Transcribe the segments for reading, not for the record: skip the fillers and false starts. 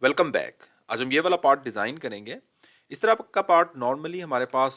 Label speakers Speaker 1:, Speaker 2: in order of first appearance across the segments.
Speaker 1: Welcome back. आज हम ये वाला पार्ट डिज़ाइन करेंगे। इस तरह का पार्ट नॉर्मली हमारे पास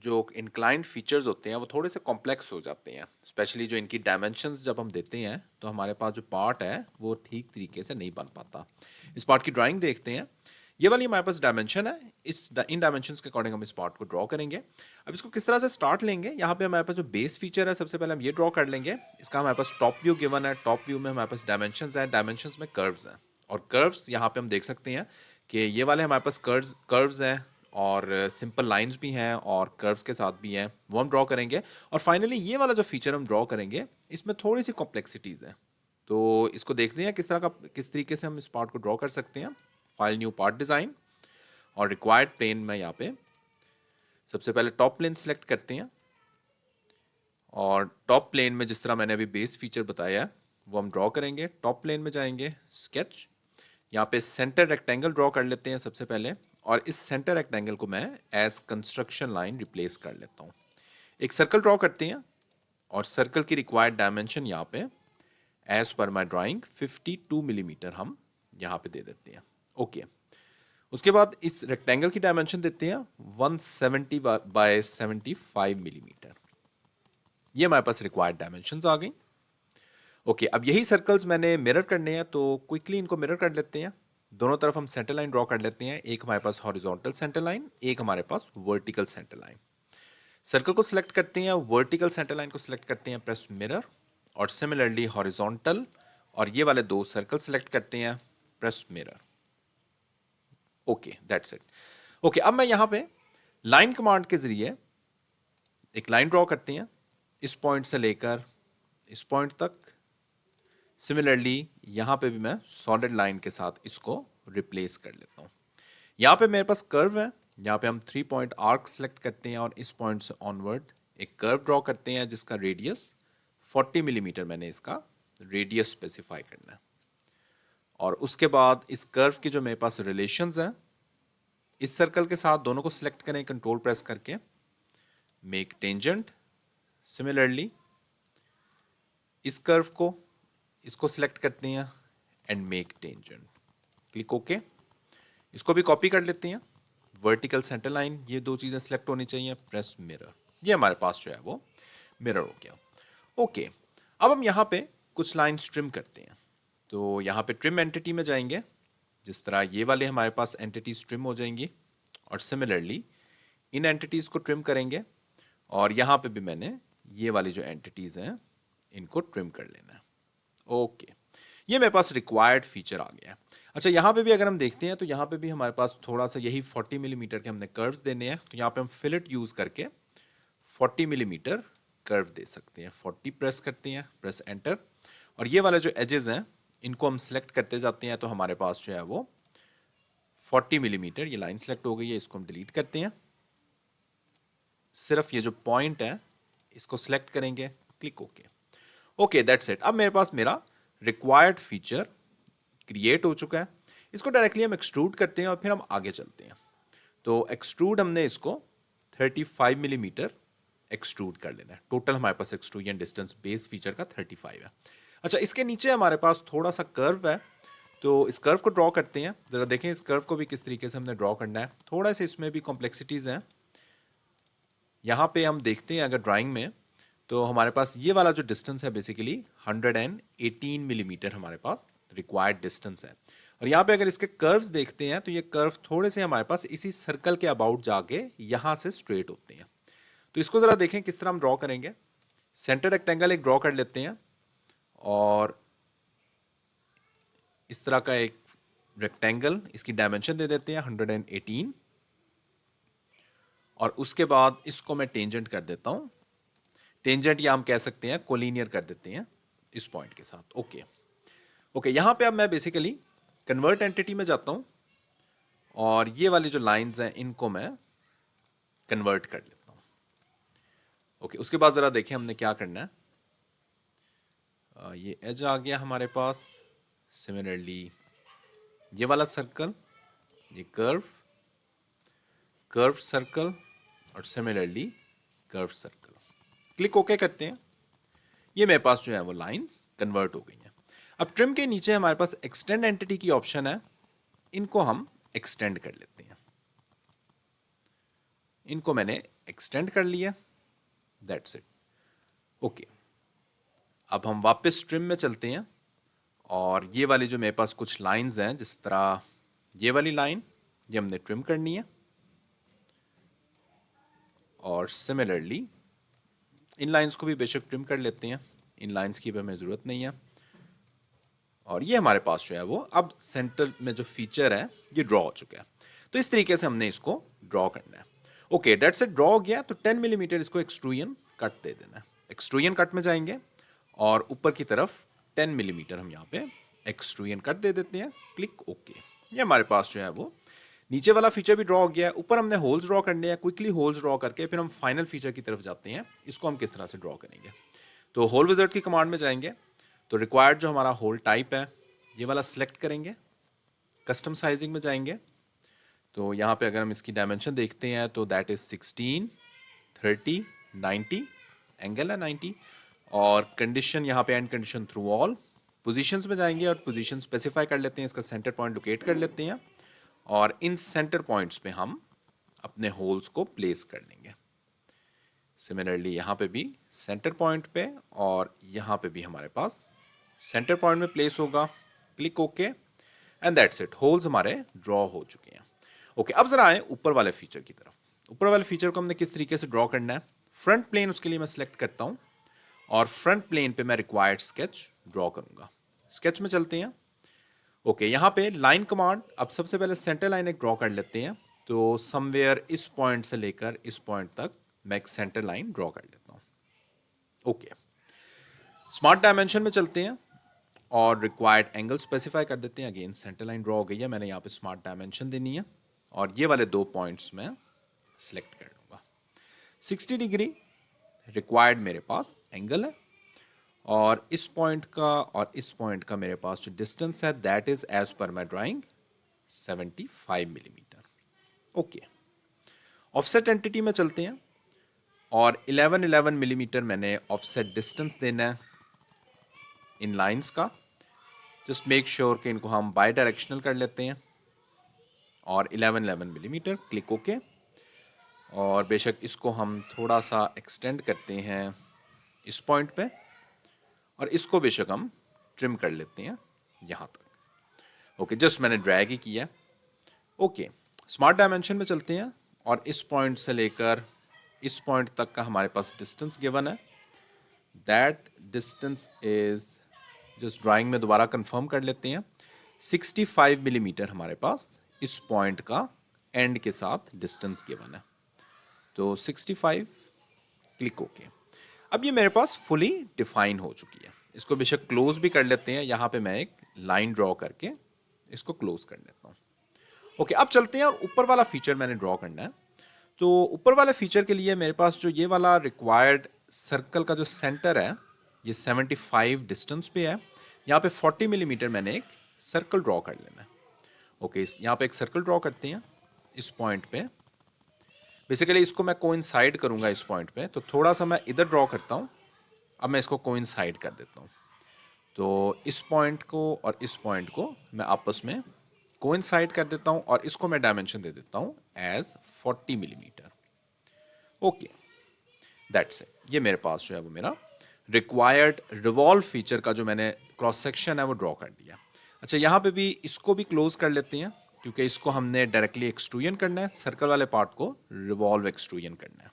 Speaker 1: जो इंक्लाइंड फीचर्स होते हैं वो थोड़े से कॉम्प्लेक्स हो जाते हैं, स्पेशली जो इनकी डायमेंशंस जब हम देते हैं तो हमारे पास जो पार्ट है वो ठीक तरीके से नहीं बन पाता। इस पार्ट की ड्राइंग देखते हैं। ये वाली हमारे पास डायमेंशन है, इन डायमेंशंस के अकॉर्डिंग हम इस पार्ट को ड्रॉ करेंगे। अब इसको किस तरह से स्टार्ट लेंगे, यहाँ पे हमारे पास जो बेस फीचर है सबसे पहले हम ये ड्रॉ कर लेंगे। इसका हमारे पास टॉप व्यू गिवन है, टॉप व्यू में हमारे पास डायमेंशंस हैं, डायमेंशंस में कर्व्स हैं। और कर्व्स यहाँ पे हम देख सकते हैं कि ये वाले हमारे पास कर्व्स हैं और सिंपल लाइंस भी हैं और कर्व्स के साथ भी हैं, वो हम ड्रॉ करेंगे। और फाइनली ये वाला जो फीचर हम ड्रॉ करेंगे इसमें थोड़ी सी कॉम्प्लेक्सिटीज़ हैं, तो इसको देखते हैं किस तरीके से हम इस पार्ट को ड्रॉ कर सकते हैं। फाइल न्यू पार्ट डिज़ाइन और रिक्वायर्ड प्लेन में यहाँ पे सबसे पहले टॉप प्लेन सेलेक्ट करते हैं और टॉप प्लेन में जिस तरह मैंने अभी बेस फीचर बताया है वो हम ड्रॉ करेंगे। टॉप प्लेन में जाएंगे, स्केच, यहाँ पे सेंटर रेक्टेंगल ड्रॉ कर लेते हैं सबसे पहले। और इस सेंटर रेक्टेंगल को मैं एज कंस्ट्रक्शन लाइन रिप्लेस कर लेता हूँ। एक सर्कल ड्रॉ करते हैं और सर्कल की रिक्वायर्ड डायमेंशन यहाँ पे एज पर माई ड्राइंग 52 मिलीमीटर हम यहाँ पे दे देते हैं। ओके, उसके बाद इस रेक्टेंगल की डायमेंशन देते हैं 170 बाय 75 मिलीमीटर। ये हमारे पास रिक्वायर्ड डायमेंशंस आ गई। ओके, अब यही सर्कल्स मैंने मिरर करने हैं तो क्विकली इनको मिरर कर लेते हैं। दोनों तरफ हम सेंटर लाइन ड्रॉ कर लेते हैं, एक हमारे पास हॉरिजॉन्टल सेंटर लाइन, एक हमारे पास वर्टिकल सेंटर लाइन। सर्कल को सिलेक्ट करते हैं, वर्टिकल सेंटर लाइन को सिलेक्ट करते हैं, प्रेस मिरर। और सिमिलरली हॉरिजॉन्टल और ये वाले दो सर्कल सिलेक्ट करते हैं, press mirror. Okay, that's it. Okay, अब मैं यहाँ पे लाइन कमांड के जरिए एक लाइन ड्रॉ करते हैं, इस पॉइंट से लेकर इस पॉइंट तक। सिमिलरली यहाँ पे भी मैं सॉलिड लाइन के साथ इसको रिप्लेस कर लेता हूँ। यहाँ पे मेरे पास कर्व है, यहाँ पे हम 3 पॉइंट आर्क सेलेक्ट करते हैं और इस पॉइंट से ऑनवर्ड एक कर्व ड्रॉ करते हैं जिसका रेडियस 40 मिलीमीटर मैंने इसका रेडियस स्पेसिफाई करना है। और उसके बाद इस कर्व के जो मेरे पास रिलेशंस हैं, इस सर्कल के साथ दोनों को सिलेक्ट करें कंट्रोल प्रेस करके, मेक टेंजेंट। सिमिलरली इस कर्व को इसको सिलेक्ट करते हैं and make tangent, click okay. इसको भी कॉपी कर लेते हैं, वर्टिकल सेंटर लाइन, ये दो चीज़ें सिलेक्ट होनी चाहिए, प्रेस मिरर। ये हमारे पास जो है वो मिरर हो गया। ओके, अब हम यहाँ पे कुछ लाइन्स ट्रिम करते हैं। तो यहाँ पे ट्रिम एंटिटी में जाएंगे, जिस तरह ये वाले हमारे पास एंटिटीज ट्रिम हो जाएंगी। और सिमिलरली इन एंटिटीज़ को ट्रिम करेंगे और यहाँ पे भी मैंने ये वाली जो एंटिटीज़ हैं इनको ट्रिम कर लेना है। ओके, ये मेरे पास रिक्वायर्ड फीचर आ गया है। अच्छा, यहाँ पे भी अगर हम देखते हैं तो यहाँ पे भी हमारे पास थोड़ा सा यही 40 मिलीमीटर के हमने कर्व्स देने हैं, तो यहाँ पे हम फिलेट यूज़ करके 40 मिलीमीटर कर्व दे सकते हैं। 40 प्रेस करते हैं, प्रेस एंटर। और ये वाले जो एजेस हैं इनको हम सिलेक्ट करते जाते हैं, तो हमारे पास जो है वो 40 मिलीमीटर ये लाइन सेलेक्ट हो गई है। इसको हम डिलीट करते हैं, सिर्फ ये जो पॉइंट है इसको सिलेक्ट करेंगे, click okay. Okay, that's it. अब मेरे पास मेरा रिक्वायर्ड फीचर क्रिएट हो चुका है। इसको डायरेक्टली हम एक्सट्रूड करते हैं और फिर हम आगे चलते हैं। तो एक्सट्रूड हमने इसको 35 मिलीमीटर एक्सट्रूड कर लेना है। टोटल हमारे पास एक्सट्रूजन डिस्टेंस बेस फीचर का 35 है। अच्छा, इसके नीचे हमारे पास थोड़ा सा कर्व है, तो इस कर्व को ड्रॉ करते हैं। ज़रा देखें इस कर्व को भी किस तरीके से हमने ड्रॉ करना है। थोड़ा सा इसमें भी कॉम्प्लेक्सिटीज़ हैं। यहाँ पे हम देखते हैं अगर ड्राइंग में, तो हमारे पास ये वाला जो डिस्टेंस है बेसिकली 118 मिलीमीटर हमारे पास रिक्वायर्ड डिस्टेंस है। और यहाँ पे अगर इसके कर्व्स देखते हैं तो ये कर्व थोड़े से हमारे पास इसी सर्कल के अबाउट जाके यहाँ से स्ट्रेट होते हैं। तो इसको ज़रा देखें किस तरह हम ड्रॉ करेंगे। सेंटर रेक्टेंगल एक ड्रॉ कर लेते हैं और इस तरह का एक रेक्टेंगल, इसकी डायमेंशन दे देते हैं 118। और उसके बाद इसको मैं टेंजेंट कर देता हूँ। टेंजेंट या हम कह सकते हैं कोलिनियर कर देते हैं इस पॉइंट के साथ। ओके ओके, यहाँ पे अब मैं बेसिकली कन्वर्ट एंटिटी में जाता हूँ और ये वाली जो लाइंस हैं इनको मैं कन्वर्ट कर लेता हूँ। ओके, उसके बाद ज़रा देखें हमने क्या करना है। ये एज आ गया हमारे पास। सिमिलरली ये वाला सर्कल, ये कर्व, कर्व सर्कल और similarly curve circle, click okay करते हैं। ये मेरे पास जो है वो लाइंस कन्वर्ट हो गई हैं। अब ट्रिम के नीचे हमारे पास एक्सटेंड एंटिटी की ऑप्शन है। इनको हम एक्सटेंड कर लेते हैं। इनको मैंने एक्सटेंड कर लिया, दैट्स इट। ओके, अब हम वापस ट्रिम में चलते हैं और ये वाली जो मेरे पास कुछ लाइंस हैं, जिस तरह ये वाली लाइन, ये हमने ट्रिम करनी है और सिमिलरली इन लाइंस को भी बेशक ट्रिम कर लेते हैं, इन लाइंस की भी हमें ज़रूरत नहीं है। और ये हमारे पास जो है वो अब सेंटर में जो फीचर है ये ड्रॉ हो चुका है। तो इस तरीके से हमने इसको ड्रॉ करना है। ओके, डेट्स इट, ड्रॉ हो गया। तो 10 मिलीमीटर इसको एक्सट्रूजन कट दे देना है। एक्सट्रूजन कट में जाएंगे और ऊपर की तरफ 10 मिलीमीटर हम यहाँ पे एक्सट्रूजन कट दे देते हैं, क्लिक ओके। ये हमारे पास जो है वो नीचे वाला फीचर भी ड्रॉ हो गया है। ऊपर हमने होल्स ड्रॉ करने हैं, क्विकली होल्स ड्रॉ करके फिर हम फाइनल फीचर की तरफ जाते हैं। इसको हम किस तरह से ड्रॉ करेंगे, तो होल विजार्ड की कमांड में जाएंगे, तो रिक्वायर्ड जो हमारा होल टाइप है ये वाला सिलेक्ट करेंगे, कस्टम साइजिंग में जाएंगे। तो यहाँ पे अगर हम इसकी डायमेंशन देखते हैं तो दैट इज 16, 30, 90, एंगल है 90, और कंडीशन यहाँ पे and condition through all. Positions में जाएंगे और पोजीशन स्पेसिफाई कर लेते हैं, इसका सेंटर पॉइंट लोकेट कर लेते हैं और इन सेंटर पॉइंट्स पे हम अपने होल्स को प्लेस कर लेंगे। सिमिलरली यहाँ पे भी सेंटर पॉइंट पे और यहाँ पे भी हमारे पास सेंटर पॉइंट में प्लेस होगा, click okay, and that's it, holes हमारे ड्रॉ हो चुके हैं। ओके, अब जरा आए ऊपर वाले फीचर की तरफ। ऊपर वाले फीचर को हमने किस तरीके से ड्रॉ करना है। फ्रंट प्लेन उसके लिए मैं सिलेक्ट करता हूँ और फ्रंट प्लेन पे मैं रिक्वायर्ड स्केच ड्रॉ करूंगा। स्केच में चलते हैं। ओके, यहाँ पे लाइन कमांड, अब सबसे पहले सेंटर लाइन एक ड्रॉ कर लेते हैं। तो समवेयर इस पॉइंट से लेकर इस पॉइंट तक मैं एक सेंटर लाइन ड्रॉ कर लेता हूँ। ओके, स्मार्ट डायमेंशन में चलते हैं और रिक्वायर्ड एंगल स्पेसिफाई कर देते हैं। अगेन सेंटर लाइन ड्रॉ हो गई है, मैंने यहाँ पे स्मार्ट डायमेंशन देनी है और ये वाले 2 पॉइंट्स मैं सिलेक्ट कर लूँगा। 60 डिग्री रिक्वायर्ड मेरे पास एंगल है और इस पॉइंट का और इस पॉइंट का मेरे पास जो डिस्टेंस है दैट इज एज पर my drawing 75 millimeter. Okay, offset entity में चलते हैं और 11 मिलीमीटर मैंने ऑफसेट डिस्टेंस देना है इन लाइंस का। जस्ट मेक श्योर कि इनको हम बाई डायरेक्शनल कर लेते हैं और 11 मिलीमीटर, क्लिक ओके। और बेशक इसको हम थोड़ा सा एक्सटेंड करते हैं इस पॉइंट पे और इसको बेशक हम ट्रिम कर लेते हैं यहाँ तक। ओके, जस्ट मैंने ड्रैग ही किया। ओके, स्मार्ट डायमेंशन में चलते हैं और इस पॉइंट से लेकर इस पॉइंट तक का हमारे पास डिस्टेंस गिवन है। That distance is, just drawing में दोबारा कंफर्म कर लेते हैं, 65 मिलीमीटर हमारे पास इस पॉइंट का एंड के साथ डिस्टेंस गिवन है। तो 65, क्लिक ओके। अब ये मेरे पास फुली डिफाइन हो चुकी है। इसको बेशक क्लोज भी कर लेते हैं, यहाँ पे मैं एक लाइन ड्रॉ करके इसको क्लोज कर लेता हूँ। ओके, अब चलते हैं और ऊपर वाला फीचर मैंने ड्रॉ करना है। तो ऊपर वाले फीचर के लिए मेरे पास जो ये वाला रिक्वायर्ड सर्कल का जो सेंटर है ये 75 डिस्टेंस पे है। यहाँ पे 40 मिलीमीटर मैंने एक सर्कल ड्रॉ कर लेना है। ओके, यहाँ पे एक सर्कल ड्रॉ करते हैं इस पॉइंट पे। बेसिकली इसको मैं कोइंसाइड करूंगा इस पॉइंट पे, तो थोड़ा सा मैं इधर ड्रॉ करता हूँ। अब मैं इसको कोइंसाइड कर देता हूँ, तो इस पॉइंट को और इस पॉइंट को मैं आपस में कोइंसाइड कर देता हूँ और इसको मैं डायमेंशन दे देता हूँ as 40 millimeter. Okay, that's it. ये मेरे पास जो है वो मेरा रिक्वायर्ड रिवॉल्व फीचर का जो मैंने क्रॉस सेक्शन है वो ड्रॉ कर दिया। अच्छा, यहाँ पे भी इसको भी क्लोज कर लेते हैं क्योंकि इसको हमने डायरेक्टली एक्सट्रूजन करना है, सर्कल वाले पार्ट को रिवॉल्व एक्सट्रूजन करना है।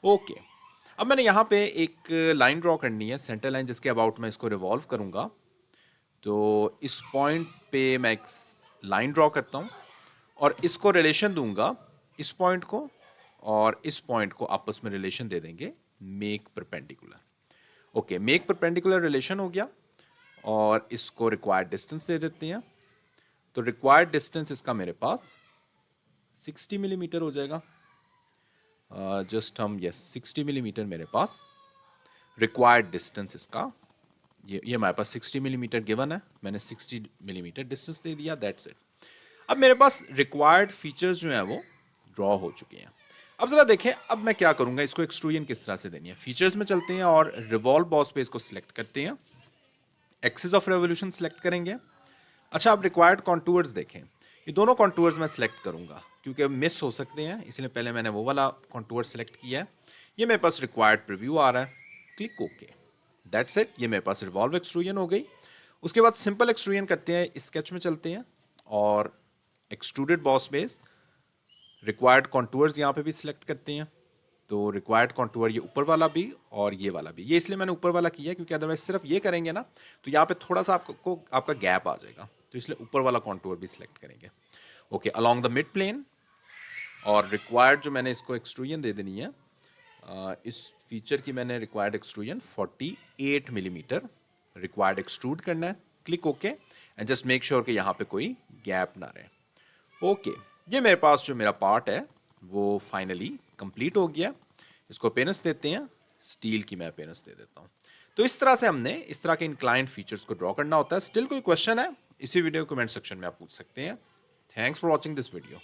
Speaker 1: ओके, अब मैंने यहाँ पे एक लाइन ड्रॉ करनी है, सेंटर लाइन, जिसके अबाउट मैं इसको रिवॉल्व करूँगा। तो इस पॉइंट पे मैं एक लाइन ड्रॉ करता हूँ और इसको रिलेशन दूंगा इस पॉइंट को और इस पॉइंट को आपस में रिलेशन दे देंगे make perpendicular. Okay, make perpendicular relation हो गया और इसको रिक्वायर्ड डिस्टेंस दे देते हैं। तो रिक्वायर्ड डिस्टेंस इसका मेरे पास 60 मिलीमीटर हो जाएगा। जस्ट हम 60 मिलीमीटर मेरे पास रिक्वायर्ड डिस्टेंस इसका, ये हमारे पास 60 मिलीमीटर गिवन है, मैंने 60 मिलीमीटर डिस्टेंस दे दिया, दैट्स इट। अब मेरे पास रिक्वायर्ड फीचर्स जो हैं वो ड्रॉ हो चुके हैं। अब जरा देखें अब मैं क्या करूंगा, इसको एक्सट्रूजन किस तरह से देनी है। फीचर्स में चलते हैं और रिवॉल्व बॉस पे इसको सिलेक्ट करते हैं, एक्सिस ऑफ रेवोल्यूशन सिलेक्ट करेंगे। अच्छा, अब रिक्वायर्ड कॉन्टूर्स देखें। ये दोनों कॉन्टूर्स मैं सिलेक्ट करूँगा क्योंकि मिस हो सकते हैं, इसलिए पहले मैंने वो वाला कॉन्टूर सेलेक्ट किया है। ये मेरे पास रिक्वायर्ड प्रीव्यू आ रहा है, क्लिक ओके, दैट्स इट। ये मेरे पास रिवॉल्व एक्सट्रूजन हो गई। उसके बाद सिंपल एक्सट्रूजन करते हैं, स्केच में चलते हैं और extruded boss base required contours यहाँ पे भी सिलेक्ट करते हैं। तो रिक्वायर्ड कॉन्टूर ये ऊपर वाला भी और ये वाला भी, ये इसलिए मैंने ऊपर वाला किया क्योंकि अदरवाइज सिर्फ ये करेंगे ना तो यहाँ पे थोड़ा सा आपका गैप आ जाएगा, तो इसलिए ऊपर वाला कॉन्टूर भी सिलेक्ट करेंगे। Okay, along the mid plane और रिक्वायर्ड जो मैंने इसको एक्सट्रूजन दे देनी है, इस फीचर की मैंने required extrusion 48 millimetre required extrude करना है, click okay and just make sure कि यहाँ पे कोई गैप ना रहे। ओके, ये मेरे पास जो मेरा पार्ट है वो फाइनली कंप्लीट हो गया। इसको अपीयरेंस देते हैं, स्टील की मैं अपीयरेंस दे देता हूँ। तो इस तरह से हमने इस तरह के इंक्लाइंड फीचर्स को ड्रॉ करना होता है। स्टिल कोई क्वेश्चन है इसी वीडियो कमेंट सेक्शन में आप पूछ सकते हैं। Thanks for watching this video.